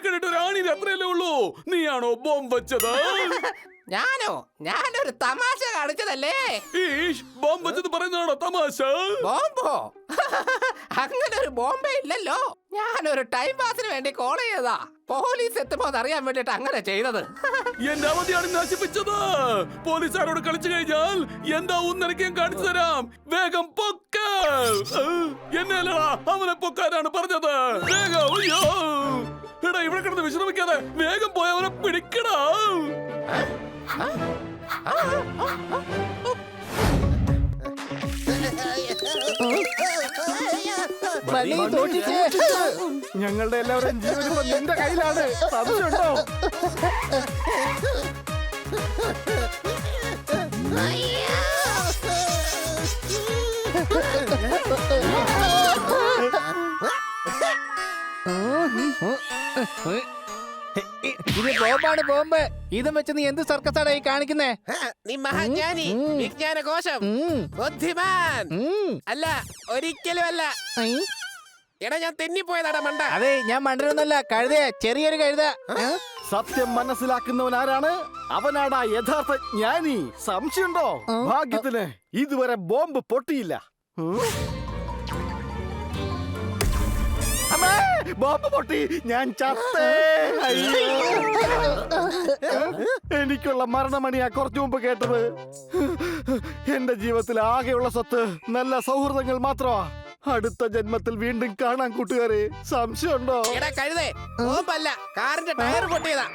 കണ്ടിട്ട് ഒരു ആണിന് അത്രയല്ലേ ഉള്ളൂ. നീയാണോ ബോംബ് വെച്ചത്? ഞാനൊരു തമാശ കാണിച്ചതല്ലേ. ഈഷ്, ബോംബ് വെച്ചത് പറയുന്നതാണോ തമാശ? ബോംബോ? അങ്ങനെ ഒരു ബോംബേ ഇല്ലല്ലോ. ഞാനൊരു ടൈം പാസിന് വേണ്ടി കോൾ ചെയ്തതാ. പോലീസ് എത്തുമ്പോ അറിയാൻ വേണ്ടിട്ട് അങ്ങനെ ചെയ്തത്. എന്റെ അവധിയാണ് നശിപ്പിച്ചത്. പോലീസുകാരോട് കളിച്ചു കഴിഞ്ഞാൽ എന്താവും നിനക്ക് ഞാൻ കാണിച്ചു തരാം. വേഗം പൊക്ക. എന്നല്ലടാ, അവനെ പൊക്കാനാണ് പറഞ്ഞത്. വേഗം. അയ്യോ എടാ, ഇവിടെ കിടന്ന് വിശ്രമിക്കാതെ വേഗം പോയി അവനെ പിടിക്കടാ. ഞങ്ങളുടെ എല്ലാവരും ജീവനും നിന്റെ കയ്യിലാണ്. സംശയമുണ്ടോ? ഇത് ബോംബാണ്, ബോംബ്. ഇതും വെച്ച് നീ എന്ത് സർക്കസാണ് ഈ കാണിക്കുന്നേ? നീ മഹാജ്ഞാനി, വിജ്ഞാനകോശം, ബുദ്ധിമാൻ. അല്ല, ഒരിക്കലും അല്ല. എടാ, ഞാൻ തെന്നിപ്പോയതാടാ മണ്ട. അതെ, ഞാൻ മണ്ടനൊന്നല്ല, കഴുത, ചെറിയൊരു കഴുത. സത്യം മനസ്സിലാക്കുന്നവൻ ആരാണ്? അവനാടാ യഥാർത്ഥ ജ്ഞാനി. സംശയമുണ്ടോ? ഭാഗ്യത്തിന് ഇതുവരെ ബോംബ് പൊട്ടിയില്ല. ബോംബ് പൊട്ടി, ഞാൻ ചത്തേ. എനിക്കുള്ള മരണമണിയാ കുറച്ചു മുമ്പ് കേട്ടത്. എന്റെ ജീവിതത്തിൽ ആകെയുള്ള സ്വത്ത് നല്ല സൗഹൃദങ്ങൾ മാത്രമാ. അടുത്ത ജന്മത്തിൽ വീണ്ടും കാണാൻ കൂട്ടുകാരെ. സംശയമുണ്ടോ? എടാ കഴുതേ, ബോംബല്ല, കാറിന്റെ ടയർ പൊട്ടിയതാ.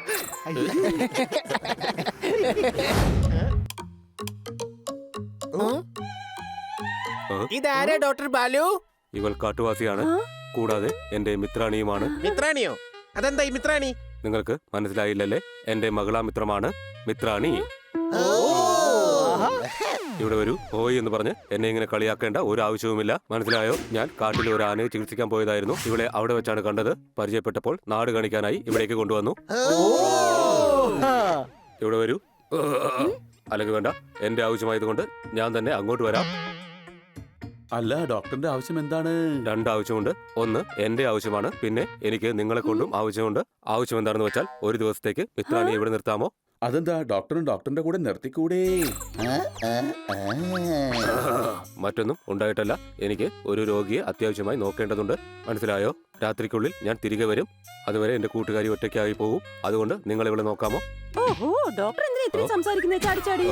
ഇതാരാ ഡോക്ടർ ബാലു? ഇവൾ കാട്ടുവാസിയാണ്, കൂടാതെ എന്റെ മിത്രാണിയുമാണ്. മിത്രാണിയോ? അതെന്താ ഈ മിത്രാണി? നിങ്ങൾക്ക് മനസ്സിലായില്ലല്ലേ? എന്റെ മകളാ മിത്രമാണ് മിത്രാണി. ഇവിടെ വരൂ. ഓയ് എന്ന് പറഞ്ഞ് എന്നെ ഇങ്ങനെ കളിയാക്കേണ്ട ഒരു ആവശ്യവുമില്ല. മനസ്സിലായോ? ഞാൻ കാട്ടിൽ ഒരു ആനയെ ചികിത്സിക്കാൻ പോയതായിരുന്നു. ഇവളെ അവിടെ വെച്ചാണ് കണ്ടത്. പരിചയപ്പെട്ടപ്പോൾ നാട് കാണിക്കാനായി ഇവിടേക്ക് കൊണ്ടുവന്നു. ഇവിടെ വരൂ. അല്ലെങ്കിൽ വേണ്ട, എന്റെ ആവശ്യമായതുകൊണ്ട് ഞാൻ തന്നെ അങ്ങോട്ട് വരാം. അല്ല, ഡോക്ടറിന്റെ ആവശ്യം എന്താണ്? രണ്ടാവശ്യമുണ്ട്. ഒന്ന് എന്റെ ആവശ്യമാണ്, പിന്നെ എനിക്ക് നിങ്ങളെ കൊണ്ടും ആവശ്യമുണ്ട്. ആവശ്യം എന്താണെന്ന് വെച്ചാൽ, ഒരു ദിവസത്തേക്ക് മിത്രാണിയെ ഇവിടെ നിർത്താമോ? അതെന്താ, ഡോക്ടറിന്റെ കൂടെ നിർത്തിക്കൂടെ? മറ്റൊന്നും ഉണ്ടായിട്ടല്ല. എനിക്ക് ഒരു രോഗിയെ അത്യാവശ്യമായി നോക്കേണ്ടതുണ്ട്. മനസ്സിലായോ? രാത്രിക്കുള്ളിൽ ഞാൻ തിരികെ വരും. അതുവരെ എന്റെ കൂട്ടുകാരി ഒറ്റയ്ക്കായി പോകും. അതുകൊണ്ട് നിങ്ങൾ ഇവിടെ നോക്കാമോ? ഓഹോ, ഡോക്ടർ എന്തിനാ ഇത്രയും സംസാരിക്കുന്നേ? ചാടി ചാടി.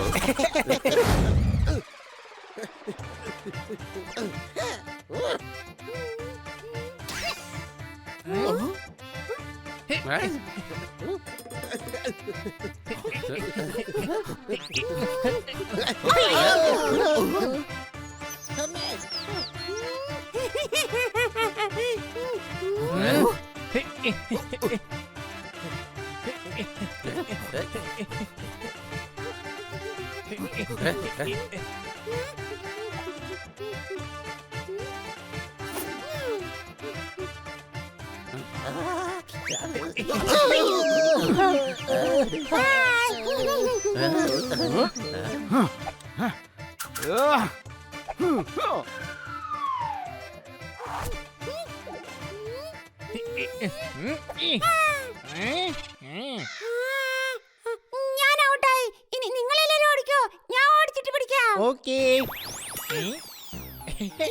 ഞാൻ ഔട്ടായി. ഇനി നിങ്ങളെല്ലാരും ഓടിക്കോ, ഞാൻ ഓടിച്ചിട്ട് പിടിക്കാം. ഓക്കേ.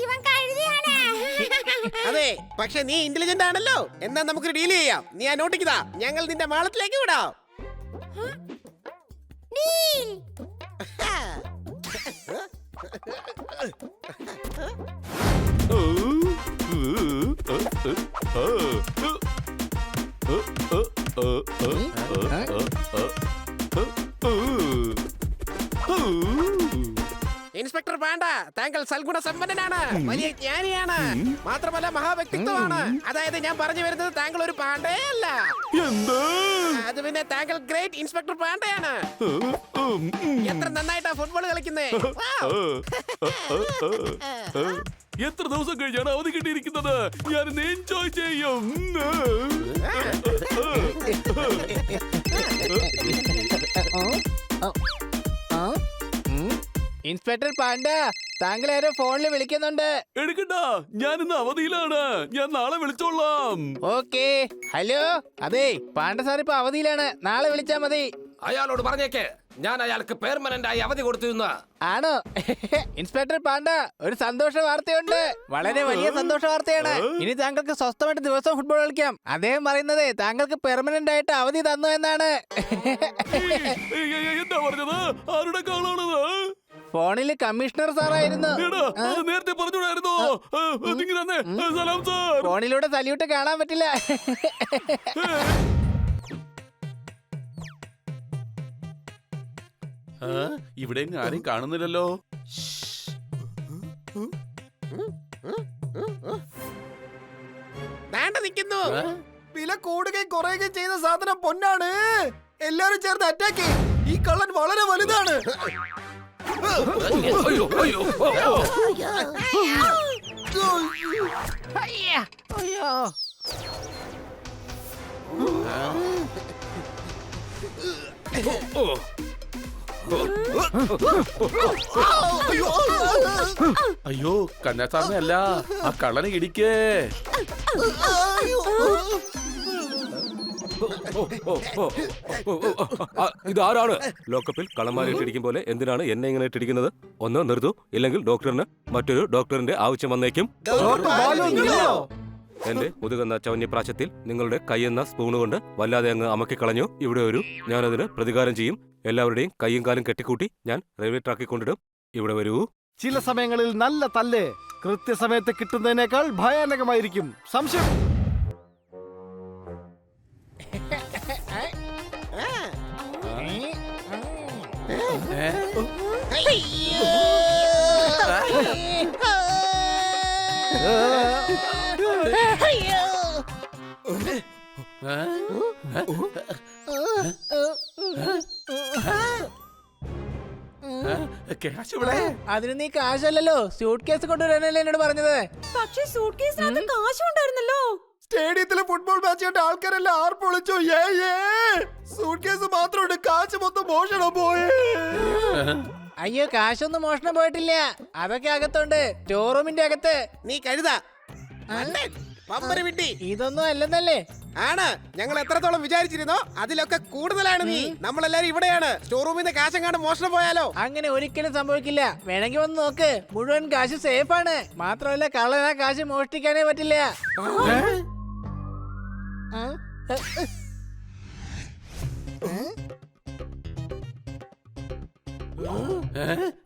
ഇവൻ കഴുതിയാണ്. അതെ, പക്ഷെ നീ ഇന്റലിജന്റ് ആണല്ലോ. എന്നാ നമുക്ക് ഡീൽ ചെയ്യാം. നീ ആ നോട്ടിക്കതാ, ഞങ്ങൾ നിന്റെ മാളത്തിലേക്ക് വിടാം. ഡീൽ. ഇൻസ്പെക്ടർ പാണ്ട, താങ്കൾ സൽഗുണ സമ്പന്നനാണ്, വലിയ ജ്ഞാനിയാണ്, മാത്രമല്ല മഹാവ്യക്തിത്വമാണ്. അതായത് ഞാൻ പറഞ്ഞു വരുന്നത് താങ്കൾ ഒരു പാണ്ടയല്ല. അത് പിന്നെ താങ്കൾ ഗ്രേറ്റ് ഇൻസ്പെക്ടർ പാണ്ടയാണ്. എത്ര നന്നായിട്ടാ ഫുട്ബോൾ കളിക്കുന്നേ. എത്ര ദിവസം കഴിഞ്ഞാണ് അവധി കിട്ടിയിരിക്കുന്നത്? ഞാൻ എൻജോയ് ചെയ്യും. ഇൻസ്പെക്ടർ പാണ്ട, താങ്കൾ ആരോ ഫോണിൽ വിളിക്കുന്നുണ്ട്. എടുക്കണ്ട, ഞാൻ ഇന്ന് അവധിയിലാണ്. ഞാൻ നാളെ വിളിച്ചോളാം. ഓക്കേ. ഹലോ, അതെ പാണ്ട സാർ ഇപ്പൊ അവധിയിലാണ്, നാളെ വിളിച്ചാ മതി. അയാളോട് പറഞ്ഞേക്ക് ഞാൻ അയാൾക്ക് പെർമനന്റ് ആയി അവധി കൊടുത്തിരുന്ന. ആണോ? ഇൻസ്പെക്ടർ പാണ്ട, ഒരു സന്തോഷ വാർത്തയുണ്ട്. വളരെ വലിയ സന്തോഷ വാർത്തയാണ്. ഇനി താങ്കൾക്ക് സ്വസ്ഥമായിട്ട് ദിവസം ഫുട്ബോൾ കളിക്കാം. അദ്ദേഹം പറയുന്നത് താങ്കൾക്ക് പെർമനന്റ് ആയിട്ട് അവധി തന്നു എന്നാണ്. എന്താ പറഞ്ഞത്? ആരുടെ കാളാണത്? ഫോണിൽ കമ്മീഷണർ സാറായിരുന്നു. എടാ, അത് നേരത്തെ പറഞ്ഞോടായിരുന്നോ? നിങ്ങൾ തന്നെ സലാം സാർ. ഫോണിലൂടെ സല്യൂട്ട് കാണാൻ പറ്റില്ല. ഇവിടെ ആരും കാണുന്നില്ലല്ലോ. വേണ്ട നിൽക്കുന്നു. വില കൂടുകയും കുറയുകയും ചെയ്യുന്ന സാധനം പൊന്നാണ്. എല്ലാരും ചേർന്ന് അറ്റാക്ക്. ഈ കള്ളൻ വളരെ വലുതാണ്. അയ്യോ. അയ്യോ, കന്നാസാറിനെ അല്ല, ആ കള്ളനെ ഇടിക്കേ. ഇതാരാണ് ലോക്കപ്പിൽ കള്ളന്മാരിട്ടിരിക്കും പോലെ എന്തിനാണ് എന്നെ ഇങ്ങനെ ഇട്ടിരിക്കുന്നത്? ഒന്ന് നിർത്തൂ, ഇല്ലെങ്കിൽ ഡോക്ടറിന് മറ്റൊരു ഡോക്ടറിന്റെ ആവശ്യം വന്നേക്കും. എന്റെ മുതുകെന്ന ചവന്യപ്രാശത്തിൽ നിങ്ങളുടെ കൈയെന്ന സ്പൂണ് കൊണ്ട് വല്ലാതെ അങ്ങ് അമക്കി കളഞ്ഞു. ഇവിടെ ഒരു ഞാനതിന് പ്രതികാരം ചെയ്യും. എല്ലാവരുടെയും കൈയും കാലും കെട്ടിക്കൂട്ടി ഞാൻ റെയിൽവേ ട്രാക്കിൽ കൊണ്ടിടും. ഇവിടെ വരൂ. ചില സമയങ്ങളിൽ നല്ല തല്ല് കൃത്യസമയത്ത് കിട്ടുന്നതിനേക്കാൾ ഭയാനകമായിരിക്കും. സംശയം. ക്യാഷ് ഇവിടെ. അതിന് നീ കാശല്ലല്ലോ, സ്യൂട്ട് കേസ് കൊണ്ടുവരാനല്ലേ എന്നോട് പറഞ്ഞത്. പക്ഷേ സൂട്ട് കേസിനകത്ത് കാശുണ്ടായിരുന്നല്ലോ. സ്റ്റേഡിയത്തിലെ ഫുട്ബോൾ മാച്ച് കണ്ട ആൾക്കാരെല്ലാം ആർപ്പൊളിച്ചു. സൂട്ട് കേസ് മാത്രമുണ്ട്, കാശ് മൊത്തം മോഷണം പോയേ. അയ്യോ, കാശൊന്നും മോഷണം പോയിട്ടില്ല. അതൊക്കെ അകത്തുണ്ട്, സ്റ്റോർ റൂമിന്റെ അകത്ത്. നീ കരുതാ പമ്പര് വിട്ടി. ഇതൊന്നും അല്ലെന്നല്ലേ? ആണ്, ഞങ്ങൾ എത്രത്തോളം വിചാരിച്ചിരുന്നോ അതിലൊക്കെ കൂടുതലാണ് നീ. നമ്മളെല്ലാരും ഇവിടെയാണ്. സ്റ്റോർ റൂമിൽ നിന്ന് കാശെങ്ങാണ്ട് മോഷണം പോയാലോ? അങ്ങനെ ഒരിക്കലും സംഭവിക്കില്ല. വേണമെങ്കിൽ വന്ന് നോക്ക്, മുഴുവൻ കാശ് സേഫ് ആണ്. മാത്രമല്ല കള്ളനാ കാശ് മോഷ്ടിക്കാനേ പറ്റില്ല.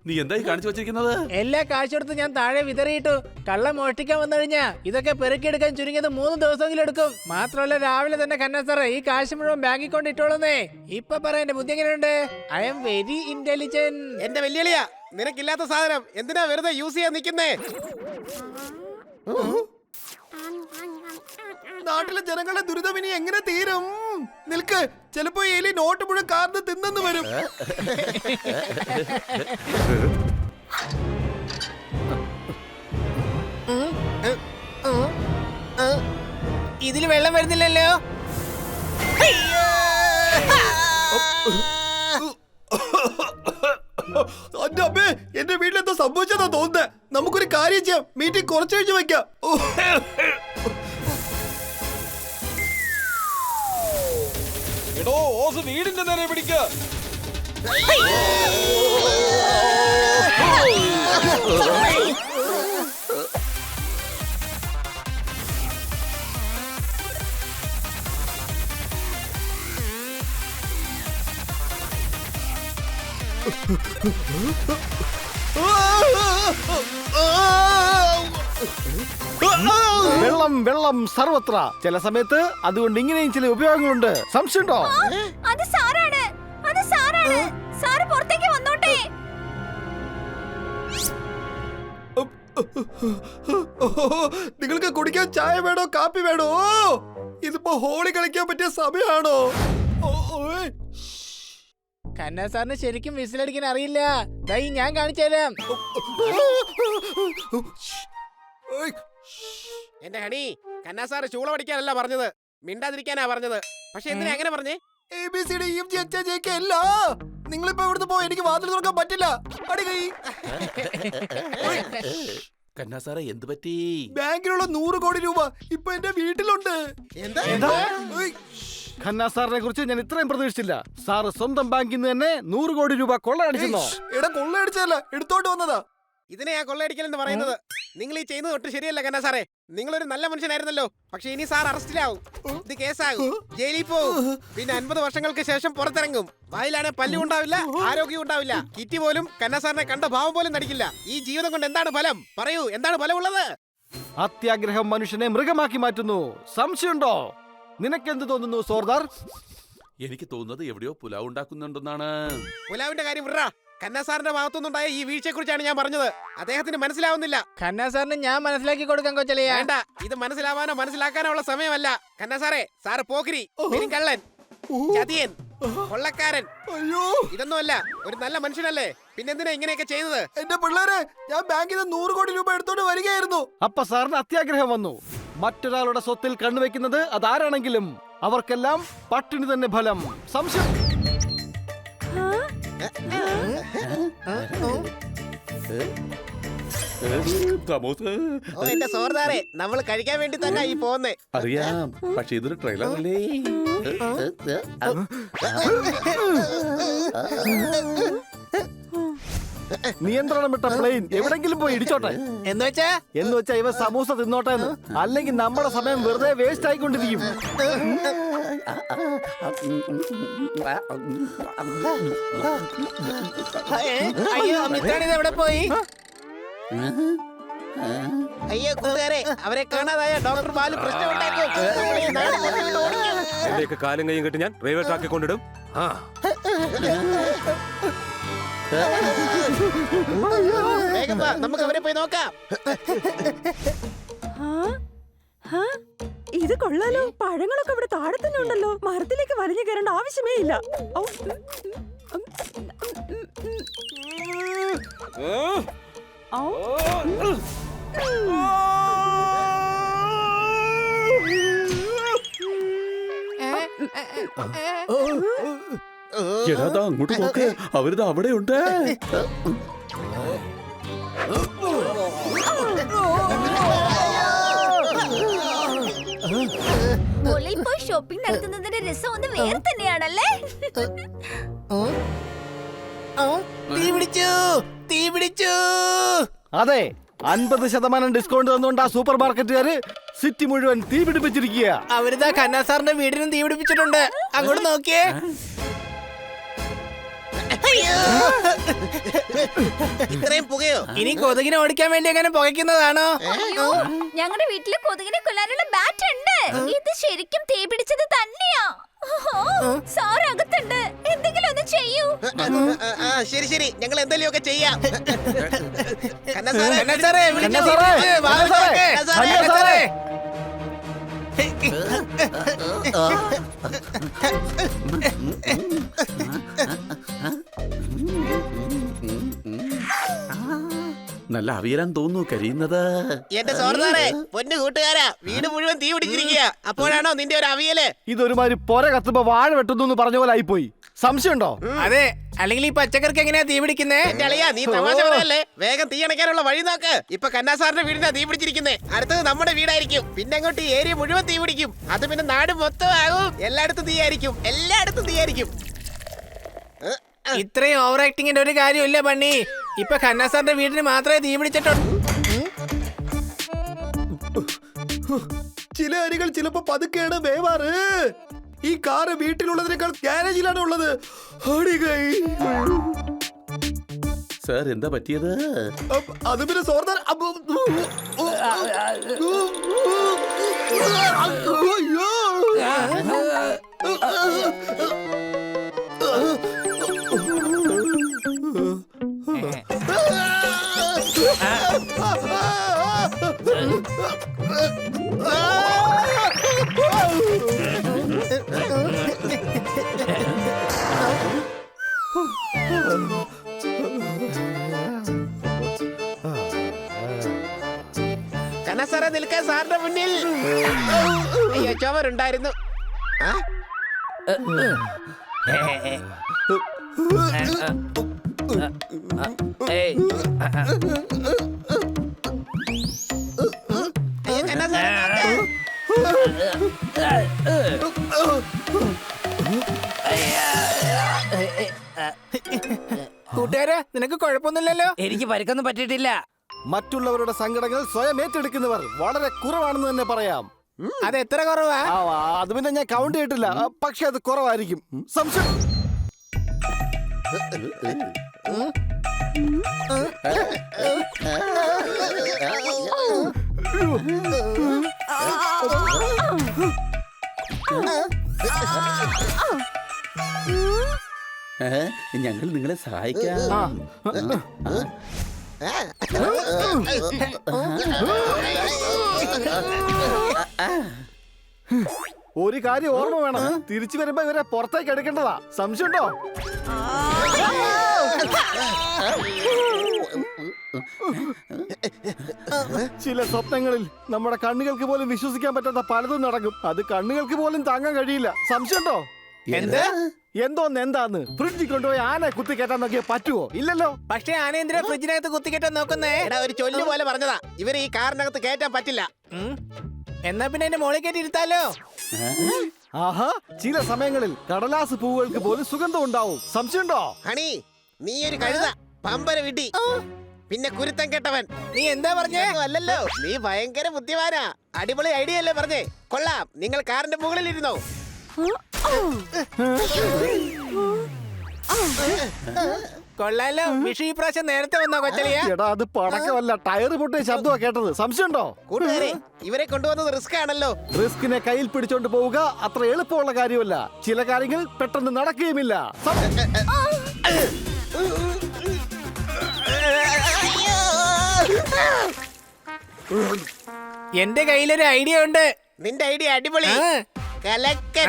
നീ എന്തായി കാണിച്ചു വെച്ചിരിക്കുന്നത്? എല്ലാ കാശെടുത്ത് ഞാൻ താഴെ വിതറിയിട്ടു. കള്ളം മോഷ്ടിക്കാൻ വന്നു കഴിഞ്ഞാ ഇതൊക്കെ പെറുക്കിയെടുക്കാൻ ചുരുങ്ങിയത് 3 ദിവസമെങ്കിലും എടുക്കും. മാത്രമല്ല രാവിലെ തന്നെ കന്നാ സാറേ ഈ കാശ് മുഴുവൻ ബാങ്കിൽ കൊണ്ട് ഇട്ടോളുന്നേ. ഇപ്പൊ പറ എന്റെ ബുദ്ധി എങ്ങനെയുണ്ട്? I am very intelligent. എന്റെ വെല്ലുവിളിയാ, നിനക്കില്ലാത്ത സാധനം എന്തിനാ വെറുതെ യൂസ് ചെയ്യാൻ നിൽക്കുന്നേ? നാട്ടിലെ ജനങ്ങളുടെ ദുരിതം ഇനി എങ്ങനെ തീരും? നിൽക്ക്, ചിലപ്പോ എലി നോട്ട് മുഴുവൻ കാർന്ന് തിന്നെന്ന് വരും. ഇതില് വെള്ളം വരുന്നില്ലല്ലോ. എന്റെ അമ്മേ, എന്റെ വീട്ടിലെന്തോ സംഭവിച്ചതാ തോന്നുന്നത്. നമുക്കൊരു കാര്യം ചെയ്യാം, മീറ്റിംഗ് കുറച്ച് കഴിഞ്ഞ് വെക്കാം. എടോ, ഓസ് വീടിന്റെ നേരെ പിടിക്ക. വെള്ളം വെള്ളം സർവത്ര. ചില സമയത്ത് അതുകൊണ്ട് ഇങ്ങനെയും ചില ഉപയോഗങ്ങളുണ്ട്. സംശയമുണ്ടോ? അത് സാറാണ്, അത് സാറാണ്. സാറ് പുറത്തേക്ക് വന്നോട്ടെ. നിങ്ങൾക്ക് കുടിക്കാൻ ചായ വേണോ കാപ്പി വേണോ? ഇതിപ്പോ ഹോളി കളിക്കാൻ പറ്റിയ സമയമാണോ? കന്നാ സാറിന് ശരിക്കും വിസിലടിക്കാൻ അറിയില്ല. ദൈ ഞാൻ കാണിച്ചു തരാം. എന്റെ ഹണി, കന്നാ സാറ് ചൂള പഠിക്കാനല്ല പറഞ്ഞത്, മിണ്ടാതിരിക്കാനാ പറഞ്ഞത്. പക്ഷെ എന്തിനാ അങ്ങനെ പറഞ്ഞേ? നിങ്ങളിപ്പോ ഇവിടുന്ന് പോയി, എനിക്ക് വാതിൽ തുറക്കാൻ പറ്റില്ല. അടി കൈ. കന്നാ സാറേ എന്ത് പറ്റി? ബാങ്കിലുള്ള 100 കോടി രൂപ ഇപ്പൊ എന്റെ വീട്ടിലുണ്ട്. എന്താ ഖന്ന സാറിനെ കുറിച്ച് ഞാൻ ഇത്രയും പ്രതീക്ഷിച്ചില്ല. സാറ് സ്വന്തം ബാങ്കിൽ നിന്ന് തന്നെ 100 കോടി രൂപ കൊള്ളയടിച്ചെന്നോ? എടാ കൊള്ളയടിച്ചല്ല, എടുത്തോണ്ട് വന്നതാ. ഇതിനെയാ കൊള്ളയടിക്കൽ എന്ന് പറയുന്നത്. നിങ്ങൾ ഈ ചെയ്യുന്നത് ഒട്ടും ശരിയല്ല കന്നാ സാറേ. നിങ്ങളൊരു നല്ല മനുഷ്യനായിരുന്നല്ലോ. പക്ഷെ ഇനി സാർ അറസ്റ്റിലാവും, ഇത് കേസാകും, ജയിലിൽ പോവും, പിന്നെ 50 വർഷങ്ങൾക്ക് ശേഷം പുറത്തിറങ്ങും. വായിലാണെ പല്ലും ഉണ്ടാവില്ല, ആരോഗ്യം ഉണ്ടാവില്ല. കിറ്റി പോലും കന്നാ സാറിനെ കണ്ട ഭാവം പോലും നടിക്കില്ല. ഈ ജീവിതം കൊണ്ട് എന്താണ് ഫലം? പറയൂ, എന്താണ് ഫലമുള്ളത്? അത്യാഗ്രഹം മനുഷ്യനെ മൃഗമാക്കി മാറ്റുന്നു. സംശയമുണ്ടോ? നിനക്കെന്ത് തോന്നുന്നു സോർദാർ? എനിക്ക് തോന്നുന്നത് എവിടെയോ പുലാവ് ഉണ്ടാക്കുന്നുണ്ടെന്നാണ്. പുലാവിന്റെ കാര്യം വിടറാ. കന്നാ സാറിന്റെ ഭാഗത്തുനിന്നുണ്ടായ ഈ വീഴ്ചയെ കുറിച്ചാണ് ഞാൻ പറഞ്ഞത്. അദ്ദേഹത്തിന് മനസ്സിലാവുന്നില്ല. ഖന്ന സാറിന് ഞാൻ മനസ്സിലാക്കി കൊടുക്കാൻ കൊച്ചളിയ. വേണ്ട, ഇത് മനസ്സിലാവാനോ മനസ്സിലാക്കാനോ ഉള്ള സമയമല്ല. കന്നാ സാറേ, സാറ് പോക്കിരി, കള്ളൻ, ചതിയൻ, കൊള്ളക്കാരൻ, അയ്യോ, ഇതൊന്നുമല്ല. ഒരു നല്ല മനുഷ്യനല്ലേ, പിന്നെന്തിനാ ഇങ്ങനെയൊക്കെ ചെയ്തത്? എന്റെ പിള്ളേരെ, ഞാൻ ബാങ്കിൽ നിന്ന് 100 കോടി രൂപ എടുത്തോണ്ട് വരികയായിരുന്നു. അപ്പൊ സാറിന് അത്യാഗ്രഹം വന്നു. മറ്റൊരാളുടെ സ്വത്തിൽ കണ്ണുവെക്കുന്നത് അതാരാണെങ്കിലും അവർക്കെല്ലാം പട്ടിണി തന്നെ ഫലം. സംശയം? ഓ എന്റെ സോർദാറെ, നമ്മൾ കഴിക്കാൻ വേണ്ടി തന്നെ ഈ പോന്നേ. അറിയാം, പക്ഷെ ഇതൊരു ട്രെയിലർ അല്ലേ? നിയന്ത്രണം വിട്ട പ്ലെയിൻ എവിടെങ്കിലും പോയി ഇടിച്ചോട്ടെ. എന്ന് വെച്ചാ ഇവ സമൂസ തിന്നോട്ടെ എന്ന്. അല്ലെങ്കിൽ നമ്മുടെ സമയം വെറുതെ വേസ്റ്റ് ആയിക്കൊണ്ടിരിക്കും. അയ്യോ, മിത്രാണി എവിടെ പോയി? അയ്യോ കൂട്ടുകാരെ, അവരെ കാണാതായ ഡോക്ടർ ബാലു പ്രശ്നമുണ്ടാക്കും. നമ്മൾ ഈ നാട് കൊണ്ടുവിട്ട് ഓടിക്കും. എവിടെയൊക്കെ കാലും കൈയും കെട്ടി ഞാൻ റെയിൽവേ ട്രാക്കിൽ കൊണ്ടിടും. വേഗം വാ, നമുക്ക് അവരെ പോയി നോക്കാം. ഇത് കൊള്ളാലോ. പഴങ്ങളൊക്കെ ഇവിടെ താഴെ തന്നെ ഉണ്ടല്ലോ. മരത്തിലേക്ക് വലിഞ്ഞു കയറേണ്ട ആവശ്യമേ ഇല്ല. എടാ അങ്ങോട്ട് നോക്ക്, അവരിത് അവിടെ ഉണ്ട്. മുകളിൽ പോയി ഷോപ്പിംഗ് നടത്തുന്നതിന്റെ രസം ഒന്ന് വേറെ തന്നെയാണല്ലേ? തീ പിടിച്ചു. അതെ, 50% ഡിസ്കൗണ്ട് തന്നുകൊണ്ട് ആ സൂപ്പർ മാർക്കറ്റുകാര് സിറ്റി മുഴുവൻ തീ പിടിപ്പിച്ചിരിക്കുക. അവരിതാ ഖന്ന സാറിന്റെ വീടിനും തീ പിടിപ്പിച്ചിട്ടുണ്ട്. അങ്ങോട്ട് നോക്കിയേ. ഇത്രയും പുകയോ? ഇനി കൊതുകിനെ ഓടിക്കാൻ വേണ്ടി എങ്ങനെ പുകയ്ക്കുന്നതാണോ? അയ്യോ, ഞങ്ങളുടെ വീട്ടില് കൊതുകിനെ കൊല്ലാനുള്ള ബാറ്റ് ഉണ്ട്. ഇത് ശരിക്കും തീ പിടിച്ചത് തന്നെയാ. സാർ അകത്തുണ്ട്, എന്തെങ്കിലും ഒന്ന് ചെയ്യൂ. ശരി ശരി, ഞങ്ങൾ എന്തെങ്കിലുമൊക്കെ ചെയ്യാം. കന്നാ ഖന്ന സാറേ, സാറേ, വിളിച്ച് തീ സാറേ, പിടിച്ച് വാ ഖന്ന സാറേ, തുറക്ക്. ഖന്ന സാറേ. നല്ല അവിയലാൻ തോന്നുന്നു കരിയുന്നത്. എന്റെ സോർദാറെ, പൊന്നു കൂട്ടുകാരാ, വീട് മുഴുവൻ തീ പിടിച്ചിരിക്കുക. അപ്പോഴാണോ നിന്റെ ഒരു അവിയല്? ഇതൊരുമാതിരി പൊര കത്തുമ്പോ വാഴ വെട്ടുന്നു പറഞ്ഞ പോലെ ആയിപ്പോയി. സംശയമുണ്ടോ? അതെ, അല്ലെങ്കിൽ ഈ പച്ചക്കറിക്ക് എങ്ങനെയാ തീ പിടിക്കുന്നേ? എന്റെ അളിയാ, നീ തമാശ പറയല്ലേ. വേഗം തീ അണയ്ക്കാനുള്ള വഴി നോക്ക്. ഇപ്പൊ കന്നാ സാറിന്റെ വീടിനാ തീ പിടിച്ചിരിക്കുന്നേ. അടുത്തത് നമ്മുടെ വീടായിരിക്കും. പിന്നെ അങ്ങോട്ട് ഈ ഏരിയ മുഴുവൻ തീ പിടിക്കും. അത് പിന്നെ നാട് മൊത്തം ആകും. എല്ലായിടത്തും തീയായിരിക്കും, എല്ലായിടത്തും തീയായിരിക്കും. ഇത്രയും ഓവർ ആക്ടിങ്ങിന്റെ ഒരു കാര്യമില്ല പണ്ണി. ഇപ്പൊ ഖന്ന സാറിന്റെ വീടിന് മാത്രമേ തീ പിടിച്ചിട്ടുള്ളൂ. ചില അരികൾ ചിലപ്പോ പതുക്കെയാണ് വേവാറ്. ഈ കാറ് വീട്ടിലുള്ളതിനേക്കാൾ ഗ്യാരേജിലാണ് ഉള്ളത്. സാർ എന്താ പറ്റിയത്? അത് പിന്നെ സോർദാർ. കന്നാ സാറേ, നിൽക്കാൻ സാറിന്റെ മുന്നിൽ. അയ്യോ, ചുമരുണ്ടായിരുന്നു. അയ്യോ, കന്നാ സാറേ, നോക്ക്. കൂട്ടുകാരെ നിനക്ക് കുഴപ്പമൊന്നുമില്ലല്ലോ? എനിക്ക് പരിക്കൊന്നും പറ്റിയിട്ടില്ല. മറ്റുള്ളവരുടെ സങ്കടങ്ങൾ സ്വയം ഏറ്റെടുക്കുന്നവർ വളരെ കുറവാണെന്ന് തന്നെ പറയാം. അത് എത്ര കുറവാ? അത് പിന്നെ ഞാൻ കൗണ്ട് ചെയ്തിട്ടില്ല, പക്ഷെ അത് കുറവായിരിക്കും. സംശയം ഞങ്ങൾ നിങ്ങളെ സഹായിക്കാം. ഒരു കാര്യം ഓർമ്മ വേണം, തിരിച്ചു വരുമ്പോ ഇവരെ പുറത്തേക്ക് എടുക്കേണ്ടതാ. സംശയമുണ്ടോ? ചില സ്വപ്നങ്ങളിൽ നമ്മുടെ കണ്ണുകൾക്ക് പോലും വിശ്വസിക്കാൻ പറ്റാത്ത പലതും നടക്കും. അത് കണ്ണുകൾക്ക് പോലും താങ്ങാൻ കഴിയില്ല. സംശയമുണ്ടോ? എന്ത്? എന്താന്ന് ഫ്രിഡ്ജിൽ കൊണ്ടുപോയി ആന കുത്തി കയറ്റാൻ നോക്കിയാ പറ്റുമോ? ഇല്ലല്ലോ. പക്ഷേ ആനേന്ദ്ര ഫ്രിഡ്ജിനകത്ത് കുത്തിക്കെട്ടാൻ നോക്കുന്നേ. എടാ, ഒരു ചൊല്ലു പോലെ പറഞ്ഞതാ, ഇവര് ഈ കാറിനകത്ത് കയറ്റാൻ പറ്റില്ല. എന്നാ പിന്നെ എന്റെ മോളിൽ കയറ്റി ഇരുത്താലോ? ആഹാ, ചില സമയങ്ങളിൽ കടലാസ് പൂവുകൾക്ക് പോലും സുഗന്ധം ഉണ്ടാവും. സംശയമുണ്ടോ? ഹണി, നീ ഒരു കഴുത, പമ്പര വിട്ടി, പിന്നെ കുരുത്തം കെട്ടവൻ. നീ എന്താ പറഞ്ഞേ? അല്ലല്ലോ, നീ ഭയങ്കര ബുദ്ധിമാനാ. അടിപൊളി ഐഡിയ അല്ലേ പറഞ്ഞേ? കൊള്ളാം. നിങ്ങൾ കാറിന്റെ മുകളിൽ ഇരുന്നോ. കൊള്ളാലോ. വിഷു ഈ പ്രാവശ്യം നേരത്തെ വന്നോ കൊച്ചലിയ? എടാ, അത് പടക്കമല്ല, ടയർ പൊട്ടിയ ശബ്ദമാ കേട്ടത്. സംശയമുണ്ടോ? കൂട്ടുകാരെ, ഇവരെ കൊണ്ടുവന്നത് റിസ്ക് ആണല്ലോ. റിസ്കിനെ കയ്യിൽ പിടിച്ചോണ്ട് പോവുക അത്ര എളുപ്പമുള്ള കാര്യമല്ല. ചില കാര്യങ്ങൾ പെട്ടെന്ന് നടക്കുകയുമില്ല. എന്റെ കയ്യിലൊരു ഐഡിയ ഉണ്ട്. നിന്റെ ഐഡിയ അടിപൊളി, കലക്കൻ,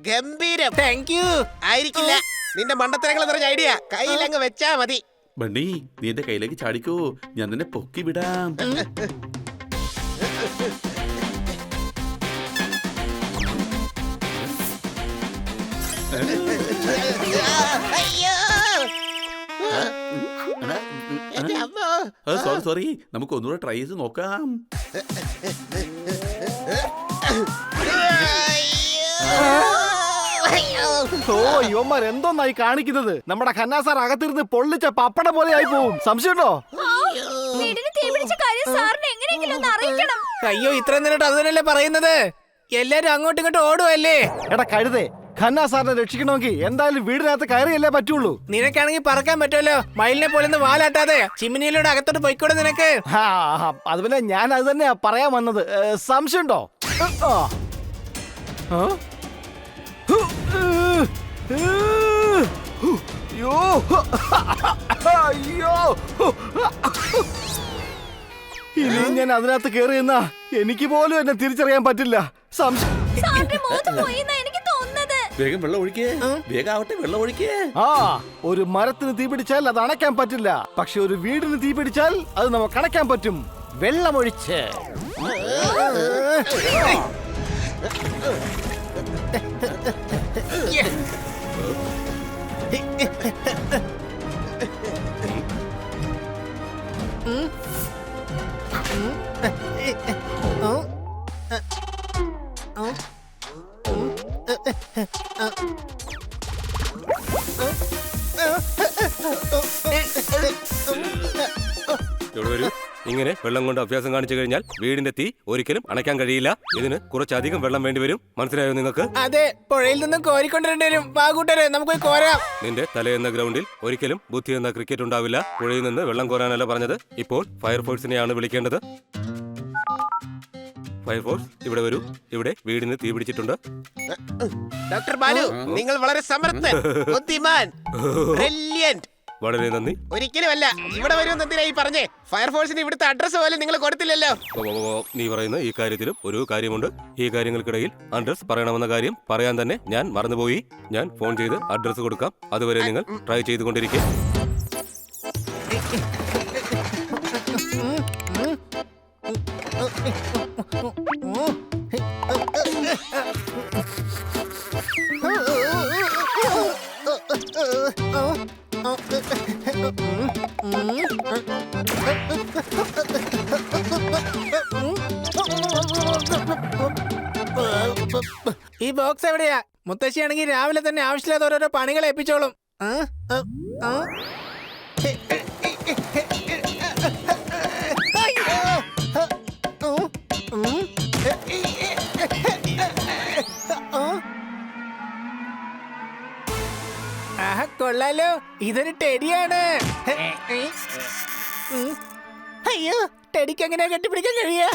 ഗംഭീരം. Thank you. ആയിരിക്കില്ല, നിന്റെ മണ്ടത്തരങ്ങൾ നിറഞ്ഞ ഐഡിയ കയ്യിലങ്ങ് വെച്ചാ മതി. ബണ്ണി, നീ എന്റെ കയ്യിലേക്ക് ചാടിക്കോ, ഞാൻ നിന്നെ പൊക്കി വിടാം. അയ്യോ, എന്റെ അമ്മ. സോറി, നമുക്ക് ഒന്നുകൂടെ ട്രൈ ചെയ്ത് നോക്കാം. ഓ, യുവന്മാർ എന്തോന്നായി കാണിക്കുന്നത്? നമ്മുടെ ഖന്നാസാർ അകത്തിരുന്ന് പൊള്ളിച്ച പപ്പട പോലെ ആയി പോവും. സംശയമുണ്ടോ? വീടിന് തീപിടിച്ച കാര്യം സാറിന് എങ്ങനെയെങ്കിലും ഒന്ന് അറിയിക്കണം. അയ്യോ, ഇത്ര നേരിട്ട് അത് തന്നെയല്ലേ പറയുന്നത്. എല്ലാരും അങ്ങോട്ടും ഇങ്ങോട്ടും ഓടുവല്ലേ? എടാ കഴുതേ, ഖന്നാസാറിനെ രക്ഷിക്കണമെങ്കിൽ എന്തായാലും വീടിനകത്ത് കയറിയല്ലേ പറ്റുള്ളൂ. നിനക്കാണെങ്കിൽ പറക്കാൻ പറ്റുമല്ലോ. മയിലിനെ പോലെ വാലാട്ടാതെ ചിമ്മിനിയിലൂടെ അകത്തോട്ട് പോയിക്കൂടെ നിനക്ക്? അത് പിന്നെ ഞാൻ അത് തന്നെയാ പറയാൻ വന്നത്. സംശയമുണ്ടോ? ഇനി ഞാൻ അതിനകത്ത് കയറിയെന്നാ എനിക്ക് പോലും എന്നെ തിരിച്ചറിയാൻ പറ്റില്ല. സാറിന്റെ മോത്ത് പോയിന്നാ എനിക്ക് തോന്നുന്നത്. വേഗം വെള്ളം ഒഴിക്കേ, വേഗം ആവട്ടെ, വെള്ളം ഒഴിക്കേ. ഒരു മരത്തിന് തീ പിടിച്ചാൽ അത് അണയ്ക്കാൻ പറ്റില്ല, പക്ഷെ ഒരു വീടിന് തീ പിടിച്ചാൽ അത് നമുക്ക് അണയ്ക്കാൻ പറ്റും. വെള്ളമൊഴിച്ച് ഇവിടെ വരൂ. ഇങ്ങനെ വെള്ളം കൊണ്ട് അഭ്യാസം കാണിച്ചു കഴിഞ്ഞാൽ വീടിന്റെ തീ ഒരിക്കലും അണയ്ക്കാൻ കഴിയില്ല. ഇതിന് കുറച്ചധികം വെള്ളം വേണ്ടി വരും. മനസ്സിലായോ നിങ്ങൾക്ക്? അതെ, പുഴയിൽ നിന്നും കോരിക്കൊണ്ടിരേണ്ടി വരും. വാ കൂട്ടരെ, നമുക്ക് പോയി കോരാം. നിന്റെ തലയെന്ന ഗ്രൗണ്ടിൽ ഒരിക്കലും ബുദ്ധി എന്ന ക്രിക്കറ്റ് ഉണ്ടാവില്ല. പുഴയിൽ നിന്ന് വെള്ളം കോരാനല്ല പറഞ്ഞത്. ഇപ്പോൾ ഫയർഫോഴ്സിനെയാണ് വിളിക്കേണ്ടത്. ഫയർഫോഴ്സ്, ഇവിടെ വരൂ. ഇവിടെ വീടിന് തീ പിടിച്ചിട്ടുണ്ട്. ഡോക്ടർ ബാലു, നിങ്ങൾ വളരെ സമർത്ഥൻ, ബുദ്ധിമാൻ, ബ്രില്യന്റ്. വളരെ നന്ദി. ഒരിക്കലുമല്ല, ഇവിടെ വരുമെന്ന് എന്തിനായി പറഞ്ഞേ? ഫയർഫോഴ്സിന് ഇവിടുത്തെ അഡ്രസ് പോലും നിങ്ങൾ കൊടുത്തില്ലല്ലോ. നീ പറയുന്ന ഈ കാര്യത്തിലും ഒരു കാര്യമുണ്ട്. ഈ കാര്യങ്ങൾക്കിടയിൽ അഡ്രസ് പറയണമെന്ന കാര്യം പറയാൻ തന്നെ ഞാൻ മറന്നുപോയി. ഞാൻ ഫോൺ ചെയ്ത് അഡ്രസ് കൊടുക്കാം. അതുവരെ നിങ്ങൾ ട്രൈ ചെയ്തുകൊണ്ടിരിക്കും. ഈ ബോക്സ് എവിടെയാ? മുത്തശ്ശിയാണെങ്കിൽ രാവിലെ തന്നെ ആവശ്യമില്ലാത്ത ഓരോരോ പണികൾ ഏൽപ്പിച്ചോളും. ആ? ആ? ആഹാ, കൊള്ളാലോ, ഇതൊരു ടെഡിയാണ്. അയ്യോ, ടെഡിക്ക് എങ്ങനെയാ കെട്ടിപ്പിടിക്കാൻ കഴിയാ?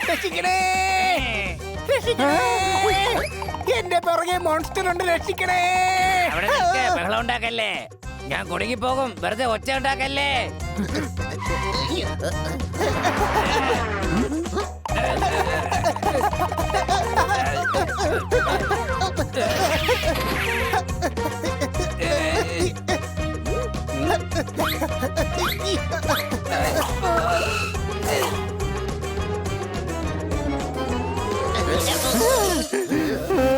രക്ഷിക്കണേ, രക്ഷിക്കണേ, എന്റെ പുറകെ മോൺസ്റ്റർ ഉണ്ട്, രക്ഷിക്കണേ. അവിടെ നിൽക്ക്, ബഹളം ഉണ്ടാക്കല്ലേ. ഞാൻ കുടുങ്ങി പോകും, വെറുതെ ഒച്ച ഉണ്ടാക്കല്ലേ.